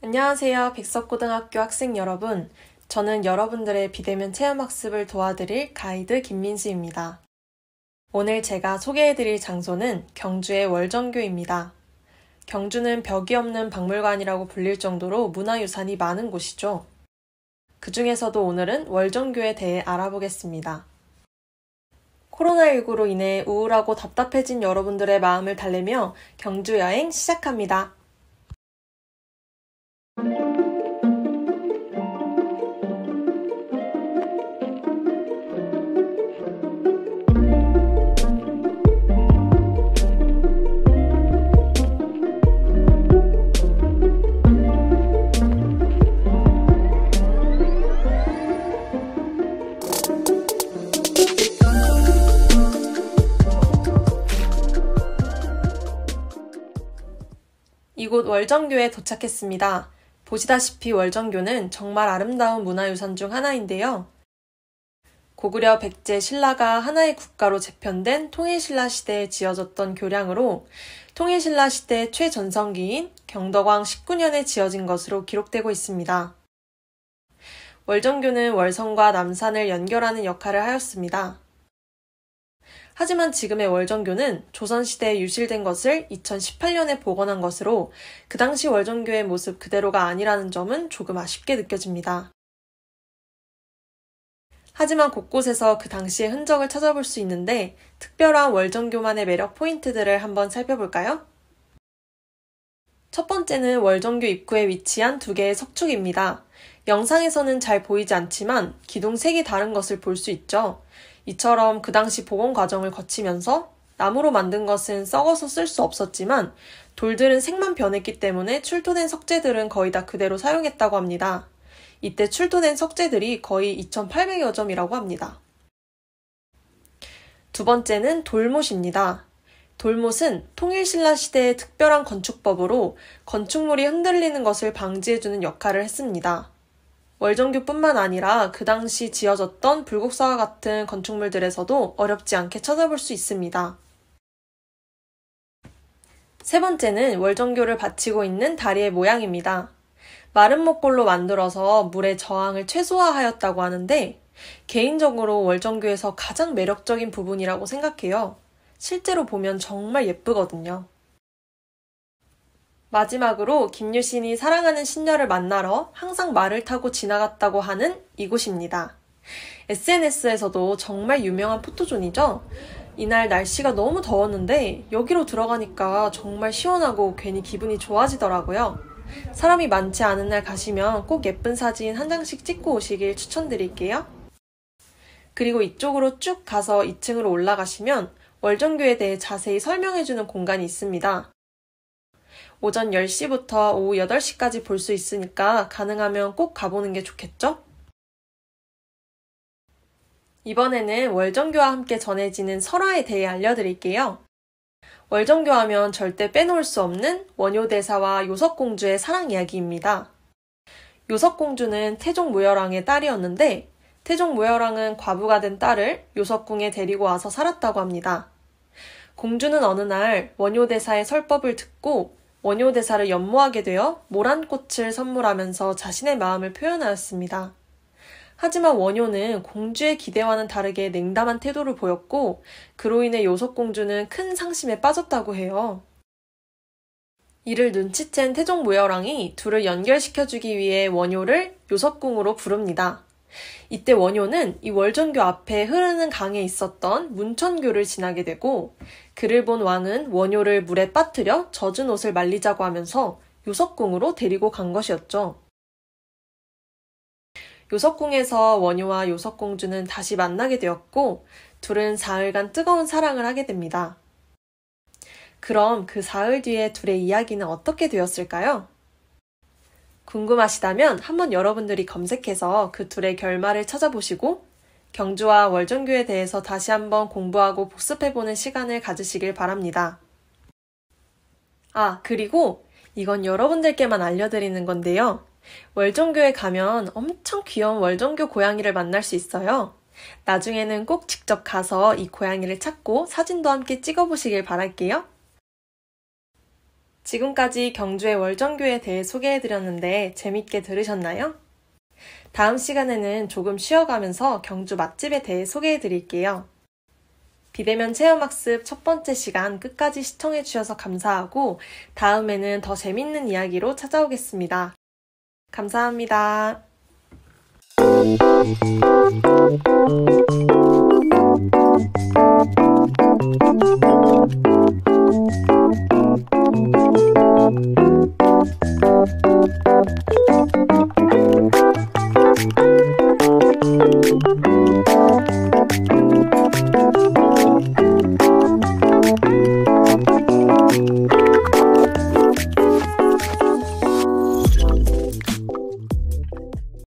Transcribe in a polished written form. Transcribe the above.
안녕하세요. 백석고등학교 학생 여러분. 저는 여러분들의 비대면 체험학습을 도와드릴 가이드 김민수입니다. 오늘 제가 소개해드릴 장소는 경주의 월정교입니다. 경주는 벽이 없는 박물관이라고 불릴 정도로 문화유산이 많은 곳이죠. 그 중에서도 오늘은 월정교에 대해 알아보겠습니다. 코로나19로 인해 우울하고 답답해진 여러분들의 마음을 달래며 경주 여행 시작합니다. 이곳 월정교에 도착했습니다. 보시다시피 월정교는 정말 아름다운 문화유산 중 하나인데요. 고구려 백제 신라가 하나의 국가로 재편된 통일신라 시대에 지어졌던 교량으로 통일신라 시대 최전성기인 경덕왕 19년에 지어진 것으로 기록되고 있습니다. 월정교는 월성과 남산을 연결하는 역할을 하였습니다. 하지만 지금의 월정교는 조선시대에 유실된 것을 2018년에 복원한 것으로 그 당시 월정교의 모습 그대로가 아니라는 점은 조금 아쉽게 느껴집니다. 하지만 곳곳에서 그 당시의 흔적을 찾아볼 수 있는데 특별한 월정교만의 매력 포인트들을 한번 살펴볼까요? 첫 번째는 월정교 입구에 위치한 두 개의 석축입니다. 영상에서는 잘 보이지 않지만 기둥색이 다른 것을 볼 수 있죠. 이처럼 그 당시 복원 과정을 거치면서 나무로 만든 것은 썩어서 쓸 수 없었지만 돌들은 색만 변했기 때문에 출토된 석재들은 거의 다 그대로 사용했다고 합니다. 이때 출토된 석재들이 거의 2,800여 점이라고 합니다. 두 번째는 돌못입니다. 돌못은 통일신라 시대의 특별한 건축법으로 건축물이 흔들리는 것을 방지해주는 역할을 했습니다. 월정교뿐만 아니라 그 당시 지어졌던 불국사와 같은 건축물들에서도 어렵지 않게 찾아볼 수 있습니다. 세 번째는 월정교를 받치고 있는 다리의 모양입니다. 마른 목골로 만들어서 물의 저항을 최소화하였다고 하는데 개인적으로 월정교에서 가장 매력적인 부분이라고 생각해요. 실제로 보면 정말 예쁘거든요. 마지막으로 김유신이 사랑하는 신녀를 만나러 항상 말을 타고 지나갔다고 하는 이곳입니다. SNS에서도 정말 유명한 포토존이죠? 이날 날씨가 너무 더웠는데 여기로 들어가니까 정말 시원하고 괜히 기분이 좋아지더라고요. 사람이 많지 않은 날 가시면 꼭 예쁜 사진 한 장씩 찍고 오시길 추천드릴게요. 그리고 이쪽으로 쭉 가서 2층으로 올라가시면 월정교에 대해 자세히 설명해주는 공간이 있습니다. 오전 10시부터 오후 8시까지 볼 수 있으니까 가능하면 꼭 가보는 게 좋겠죠? 이번에는 월정교와 함께 전해지는 설화에 대해 알려드릴게요. 월정교 하면 절대 빼놓을 수 없는 원효대사와 요석공주의 사랑 이야기입니다. 요석공주는 태종무열왕의 딸이었는데 태종무열왕은 과부가 된 딸을 요석궁에 데리고 와서 살았다고 합니다. 공주는 어느 날 원효대사의 설법을 듣고 원효대사를 연모하게 되어 모란꽃을 선물하면서 자신의 마음을 표현하였습니다. 하지만 원효는 공주의 기대와는 다르게 냉담한 태도를 보였고 그로 인해 요석공주는 큰 상심에 빠졌다고 해요. 이를 눈치챈 태종무열왕이 둘을 연결시켜주기 위해 원효를 요석궁으로 부릅니다. 이때 원효는 이 월정교 앞에 흐르는 강에 있었던 문천교를 지나게 되고 그를 본 왕은 원효를 물에 빠뜨려 젖은 옷을 말리자고 하면서 요석궁으로 데리고 간 것이었죠. 요석궁에서 원효와 요석공주는 다시 만나게 되었고 둘은 사흘간 뜨거운 사랑을 하게 됩니다. 그럼 그 사흘 뒤에 둘의 이야기는 어떻게 되었을까요? 궁금하시다면 한번 여러분들이 검색해서 그 둘의 결말을 찾아보시고 경주와 월정교에 대해서 다시 한번 공부하고 복습해보는 시간을 가지시길 바랍니다. 그리고 이건 여러분들께만 알려드리는 건데요. 월정교에 가면 엄청 귀여운 월정교 고양이를 만날 수 있어요. 나중에는 꼭 직접 가서 이 고양이를 찾고 사진도 함께 찍어보시길 바랄게요. 지금까지 경주의 월정교에 대해 소개해드렸는데 재밌게 들으셨나요? 다음 시간에는 조금 쉬어가면서 경주 맛집에 대해 소개해드릴게요. 비대면 체험학습 첫 번째 시간 끝까지 시청해주셔서 감사하고 다음에는 더 재밌는 이야기로 찾아오겠습니다. 감사합니다.